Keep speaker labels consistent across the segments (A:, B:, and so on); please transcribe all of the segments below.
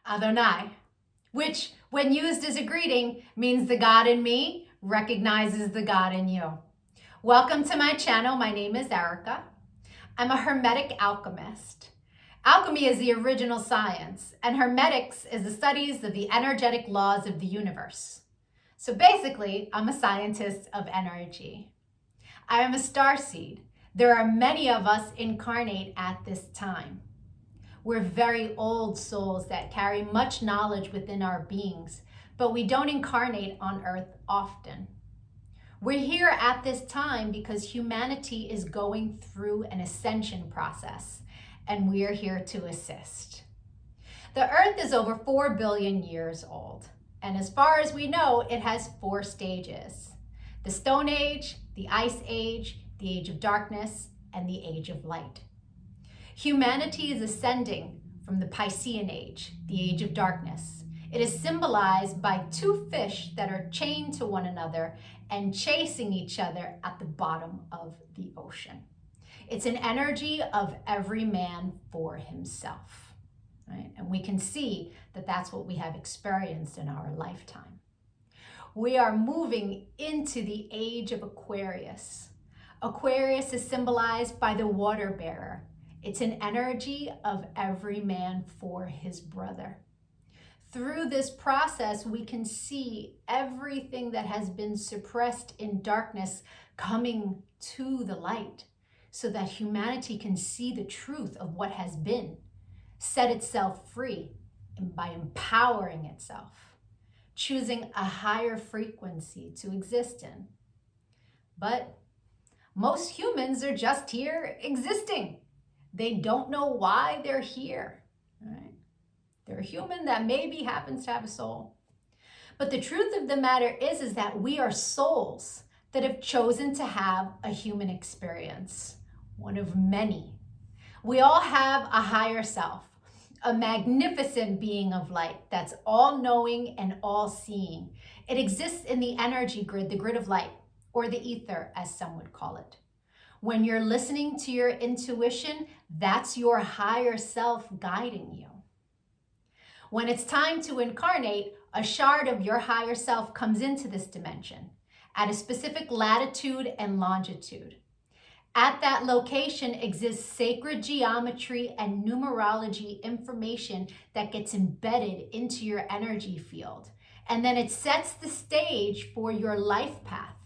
A: Adonai, which when used as a greeting means the God in me recognizes the God in you. Welcome to my channel. My name is Erica. I'm a Hermetic alchemist. Alchemy is the original science, and Hermetics is the studies of the energetic laws of the universe. So basically, I'm a scientist of energy. I am a starseed. There are many of us incarnate at this time. We're very old souls that carry much knowledge within our beings, but we don't incarnate on Earth often. We're here at this time because humanity is going through an ascension process, and we are here to assist. The Earth is over 4 billion years old, and as far as we know, it has 4 stages: the Stone Age, the Ice Age, the Age of Darkness, and the Age of Light. Humanity is ascending from the Piscean Age, the Age of Darkness. It is symbolized by 2 fish that are chained to one another and chasing each other at the bottom of the ocean. It's an energy of every man for himself, right? And we can see that that's what we have experienced in our lifetime. We are moving into the age of Aquarius. Aquarius is symbolized by the water bearer. It's an energy of every man for his brother. Through this process, we can see everything that has been suppressed in darkness coming to the light so that humanity can see the truth of what has been, set itself free, and by empowering itself, choosing a higher frequency to exist in. But most humans are just here existing. They don't know why they're here, right? They're a human that maybe happens to have a soul. But the truth of the matter is that we are souls that have chosen to have a human experience, one of many. We all have a higher self, a magnificent being of light that's all-knowing and all-seeing. It exists in the energy grid, the grid of light, or the ether, as some would call it. When you're listening to your intuition, that's your higher self guiding you. When it's time to incarnate, a shard of your higher self comes into this dimension at a specific latitude and longitude. At that location exists sacred geometry and numerology information that gets embedded into your energy field. And then it sets the stage for your life path,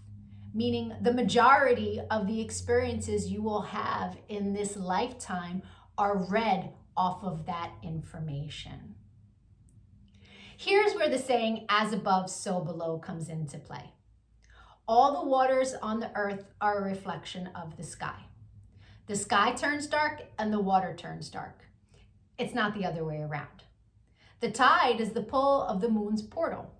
A: meaning the majority of the experiences you will have in this lifetime are read off of that information. Here's where the saying, as above, so below, comes into play. All the waters on the earth are a reflection of the sky. The sky turns dark and the water turns dark. It's not the other way around. The tide is the pull of the moon's portal.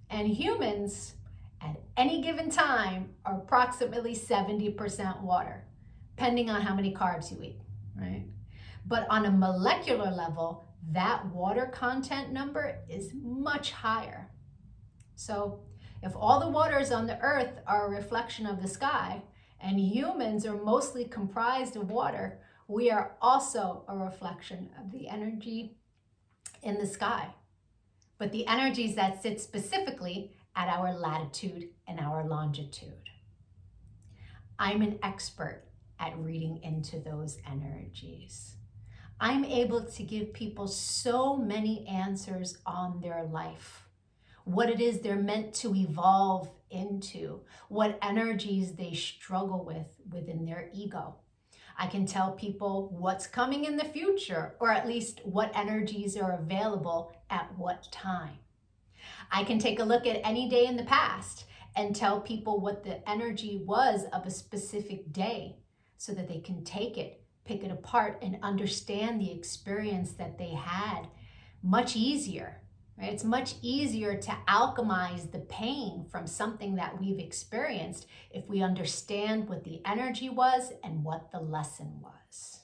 A: And humans, at any given time, are approximately 70% water, depending on how many carbs you eat, right? But on a molecular level, that water content number is much higher. So if all the waters on the earth are a reflection of the sky, and humans are mostly comprised of water, we are also a reflection of the energy in the sky. But the energies that sit specifically at our latitude and our longitude. I'm an expert at reading into those energies. I'm able to give people so many answers on their life, what it is they're meant to evolve into, what energies they struggle with within their ego. I can tell people what's coming in the future, or at least what energies are available at what time. I can take a look at any day in the past and tell people what the energy was of a specific day so that they can take it, pick it apart, and understand the experience that they had much easier, right? It's much easier to alchemize the pain from something that we've experienced if we understand what the energy was and what the lesson was.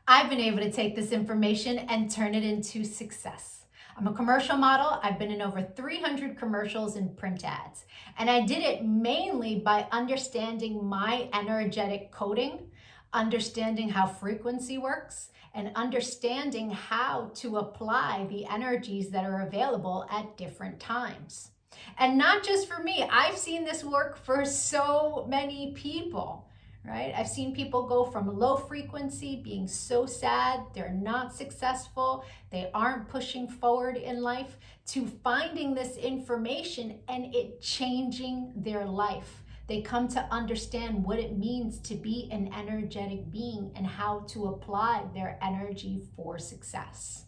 A: I've been able to take this information and turn it into success. I'm a commercial model. I've been in over 300 commercials and print ads. And I did it mainly by understanding my energetic coding understanding how frequency works, and understanding how to apply the energies that are available at different times. And not just for me, I've seen this work for so many people, right? I've seen people go from low frequency, being so sad, they're not successful, they aren't pushing forward in life, to finding this information and it changing their life. They come to understand what it means to be an energetic being and how to apply their energy for success.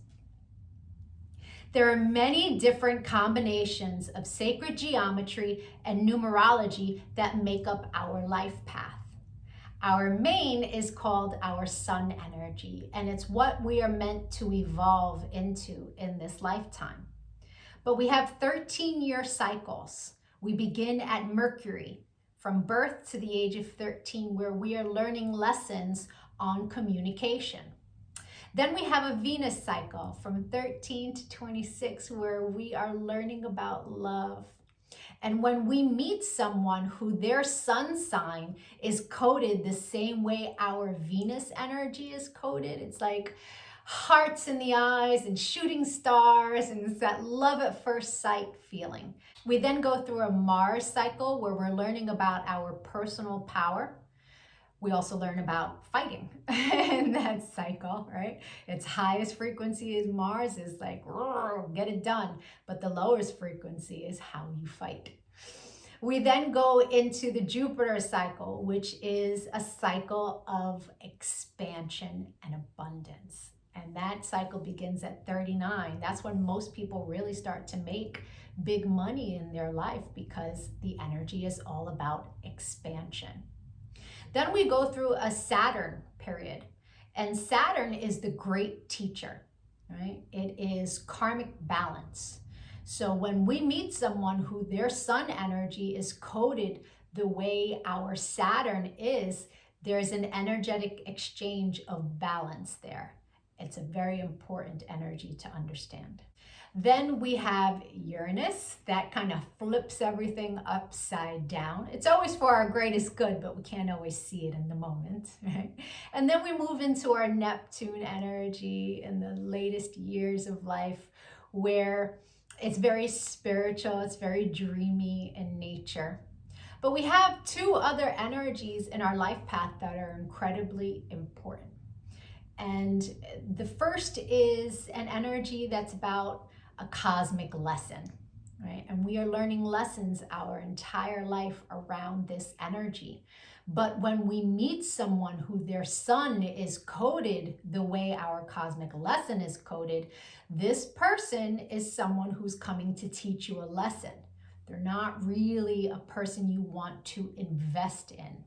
A: There are many different combinations of sacred geometry and numerology that make up our life path. Our main is called our sun energy, and it's what we are meant to evolve into in this lifetime. But we have 13-year cycles. We begin at Mercury, from birth to the age of 13, where we are learning lessons on communication. Then we have a Venus cycle from 13 to 26, where we are learning about love. And when we meet someone who their sun sign is coded the same way our Venus energy is coded, it's like hearts in the eyes and shooting stars, and it's that love at first sight feeling. We then go through a Mars cycle where we're learning about our personal power. We also learn about fighting in that cycle, right? Its highest frequency is Mars, is like, get it done. But the lowest frequency is how you fight. We then go into the Jupiter cycle, which is a cycle of expansion and abundance. And that cycle begins at 39. That's when most people really start to make big money in their life, because the energy is all about expansion. Then we go through a Saturn period, and Saturn is the great teacher, right? It is karmic balance. So when we meet someone who their sun energy is coded the way our Saturn is, there's an energetic exchange of balance there. It's a very important energy to understand. Then we have Uranus, that kind of flips everything upside down. It's always for our greatest good, but we can't always see it in the moment, right? And then we move into our Neptune energy in the latest years of life, where it's very spiritual, it's very dreamy in nature. But we have two other energies in our life path that are incredibly important. And the first is an energy that's about a cosmic lesson, right? And we are learning lessons our entire life around this energy. But when we meet someone who their sun is coded the way our cosmic lesson is coded, this person is someone who's coming to teach you a lesson. They're not really a person you want to invest in.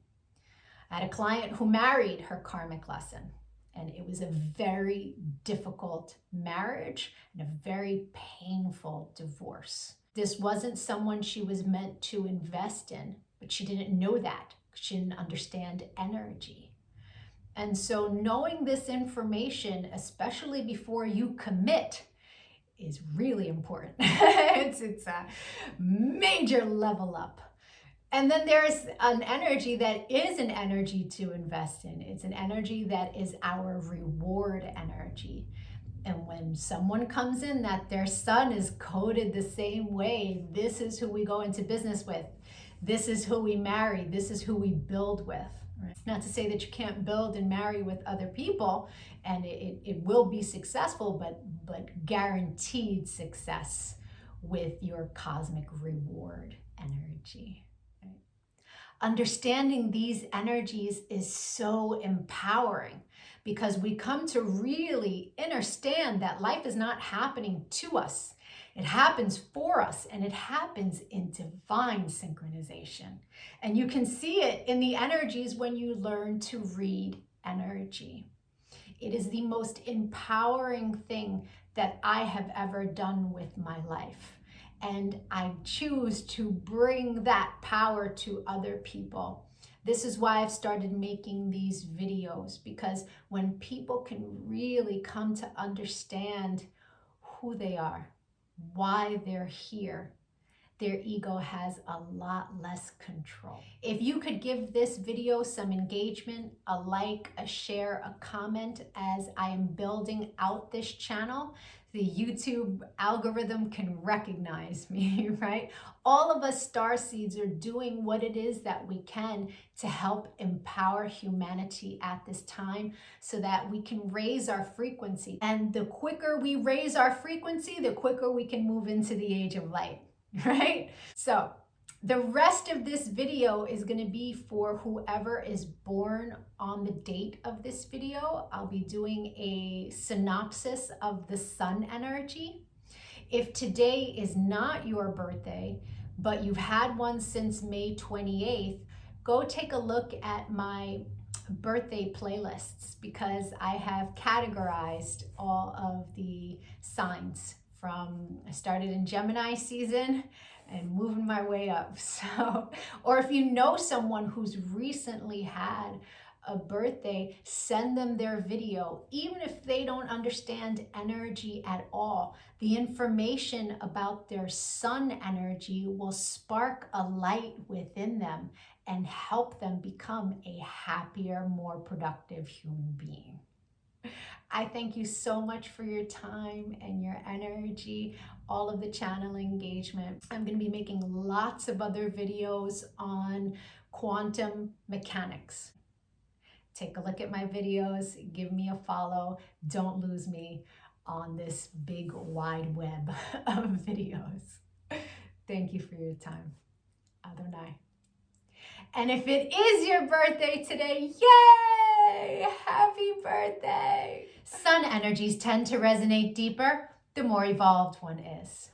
A: I had a client who married her karmic lesson, and it was a very difficult marriage and a very painful divorce. This wasn't someone she was meant to invest in, but she didn't know that. She didn't understand energy. And so knowing this information, especially before you commit, is really important. it's a major level up. And then there's an energy that is an energy to invest in. It's an energy that is our reward energy. And when someone comes in that their sun is coded the same way, this is who we go into business with. This is who we marry. This is who we build with. Right? It's not to say that you can't build and marry with other people, and it will be successful, but guaranteed success with your cosmic reward energy. Understanding these energies is so empowering, because we come to really understand that life is not happening to us. It happens for us, and it happens in divine synchronization. And you can see it in the energies when you learn to read energy. It is the most empowering thing that I have ever done with my life. And I choose to bring that power to other people. This is why I've started making these videos, because when people can really come to understand who they are, why they're here, their ego has a lot less control. If you could give this video some engagement, a like, a share, a comment as I am building out this channel, the YouTube algorithm can recognize me, right? All of us starseeds are doing what it is that we can to help empower humanity at this time so that we can raise our frequency. And the quicker we raise our frequency, the quicker we can move into the age of light, right? So the rest of this video is going to be for whoever is born on the date of this video. I'll be doing a synopsis of the sun energy. If today is not your birthday, but you've had one since May 28th, go take a look at my birthday playlists because I have categorized all of the signs from, I started in Gemini season and moving my way up. So, or if you know someone who's recently had a birthday, send them their video. Even if they don't understand energy at all, the information about their sun energy will spark a light within them and help them become a happier, more productive human being. I thank you so much for your time and your energy, all of the channel engagement. I'm going to be making lots of other videos on quantum mechanics. Take a look at my videos, give me a follow. Don't lose me on this big wide web of videos. Thank you for your time. Adonai. And if it is your birthday today, yay! Happy birthday! Sun energies tend to resonate deeper the more evolved one is.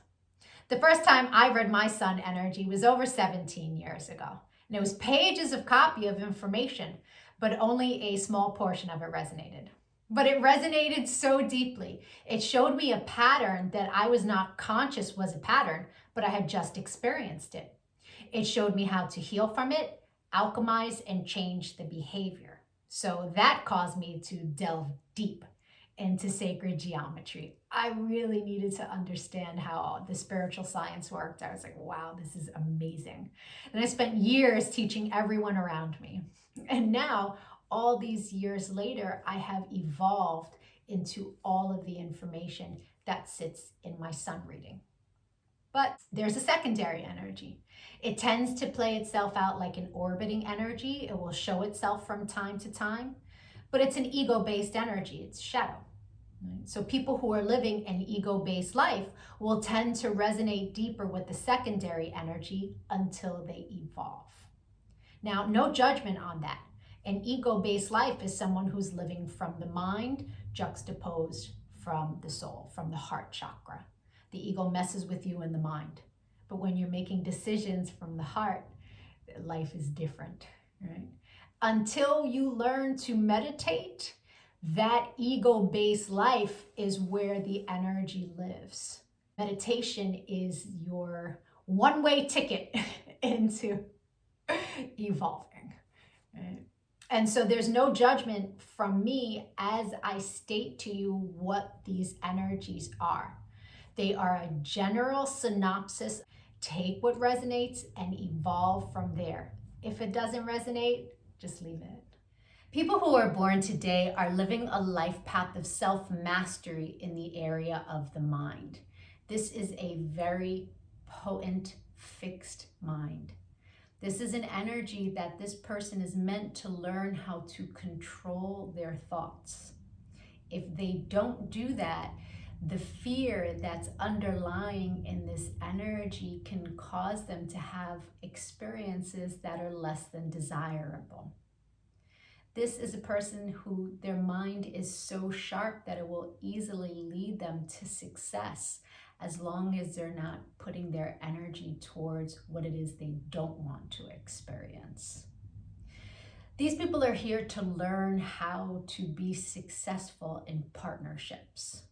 A: The first time I read my sun energy was over 17 years ago. And it was pages of copy of information, but only a small portion of it resonated. But it resonated so deeply. It showed me a pattern that I was not conscious was a pattern, but I had just experienced it. It showed me how to heal from it, alchemize, and change the behavior. So that caused me to delve deep into sacred geometry. I really needed to understand how the spiritual science worked. I was like, wow, this is amazing. And I spent years teaching everyone around me. And now, all these years later, I have evolved into all of the information that sits in my sun reading. But there's a secondary energy. It tends to play itself out like an orbiting energy. It will show itself from time to time, but it's an ego-based energy. It's shadow. Right? So people who are living an ego-based life will tend to resonate deeper with the secondary energy until they evolve. Now, no judgment on that. An ego-based life is someone who's living from the mind juxtaposed from the soul, from the heart chakra. The ego messes with you in the mind. But when you're making decisions from the heart, life is different, right? Until you learn to meditate, that ego-based life is where the energy lives. Meditation is your one-way ticket into evolving, right? And so there's no judgment from me as I state to you what these energies are. They are a general synopsis. Take what resonates and evolve from there. If it doesn't resonate, just leave it. People who are born today are living a life path of self-mastery in the area of the mind. This is a very potent, fixed mind. This is an energy that this person is meant to learn how to control their thoughts. If they don't do that, the fear that's underlying in this energy can cause them to have experiences that are less than desirable. This is a person who their mind is so sharp that it will easily lead them to success as long as they're not putting their energy towards what it is they don't want to experience. These people are here to learn how to be successful in partnerships,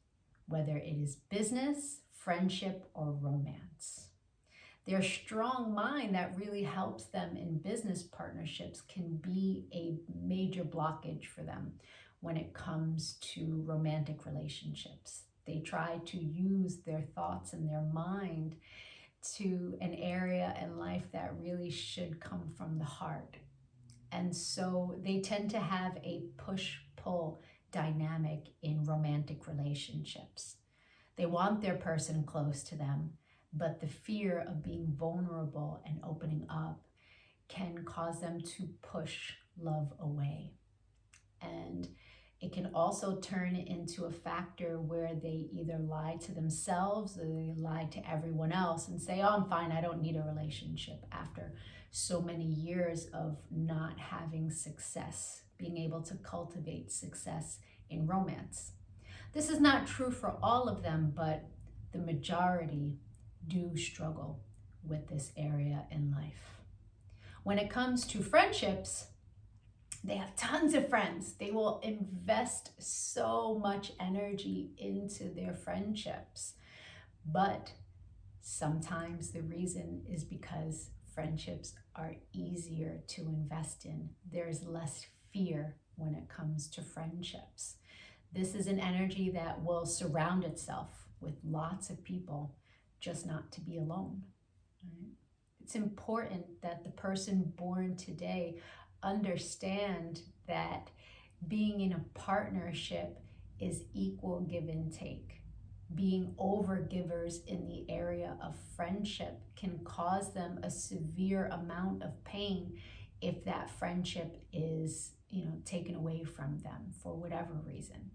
A: whether it is business, friendship, or romance. Their strong mind that really helps them in business partnerships can be a major blockage for them when it comes to romantic relationships. They try to use their thoughts and their mind to an area in life that really should come from the heart. And so they tend to have a push-pull dynamic in romantic relationships. They want their person close to them, but the fear of being vulnerable and opening up can cause them to push love away. And it can also turn into a factor where they either lie to themselves or they lie to everyone else and say, oh, I'm fine, I don't need a relationship, after so many years of not having success, being able to cultivate success in romance. This is not true for all of them, but the majority do struggle with this area in life. When it comes to friendships, they have tons of friends. They will invest so much energy into their friendships. But sometimes the reason is because friendships are easier to invest in. There's less fear when it comes to friendships. This is an energy that will surround itself with lots of people, just not to be alone. Right? It's important that the person born today understand that being in a partnership is equal give and take. Being overgivers in the area of friendship can cause them a severe amount of pain if that friendship is, taken away from them for whatever reason.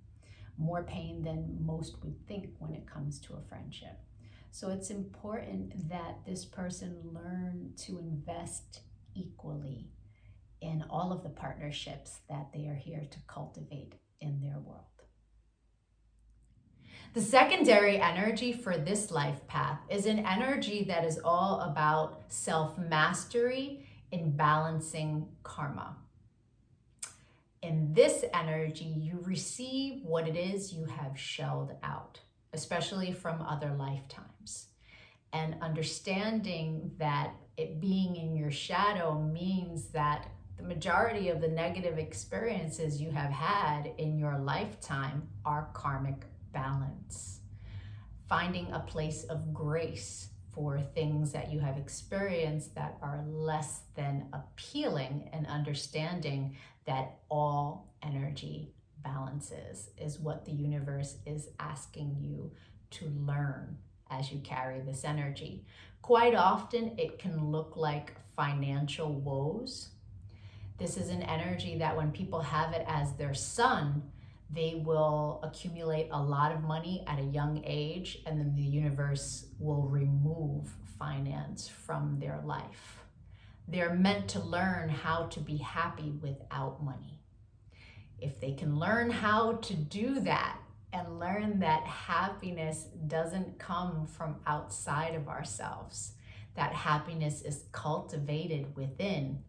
A: More pain than most would think when it comes to a friendship. So it's important that this person learn to invest equally in all of the partnerships that they are here to cultivate in their world. The secondary energy for this life path is an energy that is all about self-mastery in balancing karma. In this energy, you receive what it is you have shelled out, especially from other lifetimes. And understanding that it being in your shadow means that the majority of the negative experiences you have had in your lifetime are karmic balance. Finding a place of grace for things that you have experienced that are less than appealing, and understanding that all energy balances is what the universe is asking you to learn as you carry this energy. Quite often it can look like financial woes. This is an energy that when people have it as their sun, they will accumulate a lot of money at a young age, and then the universe will remove finance from their life. They're meant to learn how to be happy without money. If they can learn how to do that and learn that happiness doesn't come from outside of ourselves, that happiness is cultivated within,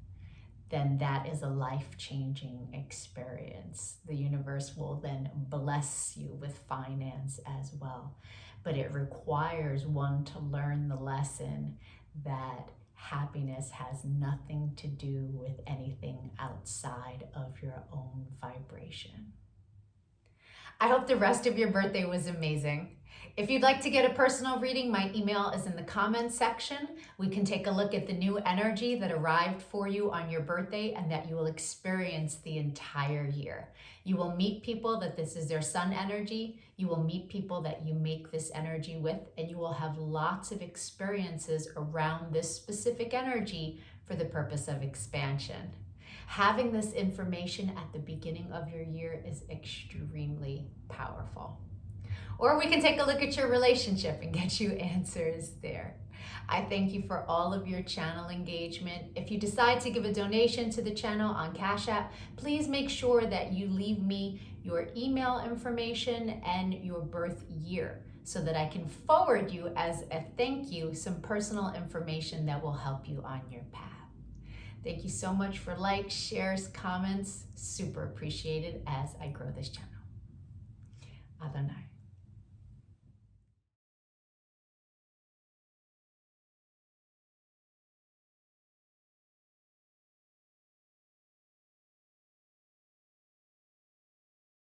A: then that is a life-changing experience. The universe will then bless you with finance as well. But it requires one to learn the lesson that happiness has nothing to do with anything outside of your own vibration. I hope the rest of your birthday was amazing. If you'd like to get a personal reading, my email is in the comments section. We can take a look at the new energy that arrived for you on your birthday and that you will experience the entire year. You will meet people that this is their sun energy. You will meet people that you make this energy with, and you will have lots of experiences around this specific energy for the purpose of expansion. Having this information at the beginning of your year is extremely powerful. Or we can take a look at your relationship and get you answers there. I thank you for all of your channel engagement. If you decide to give a donation to the channel on Cash App, please make sure that you leave me your email information and your birth year so that I can forward you as a thank you some personal information that will help you on your path. Thank you so much for likes, shares, comments. Super appreciated as I grow this channel. Adonai.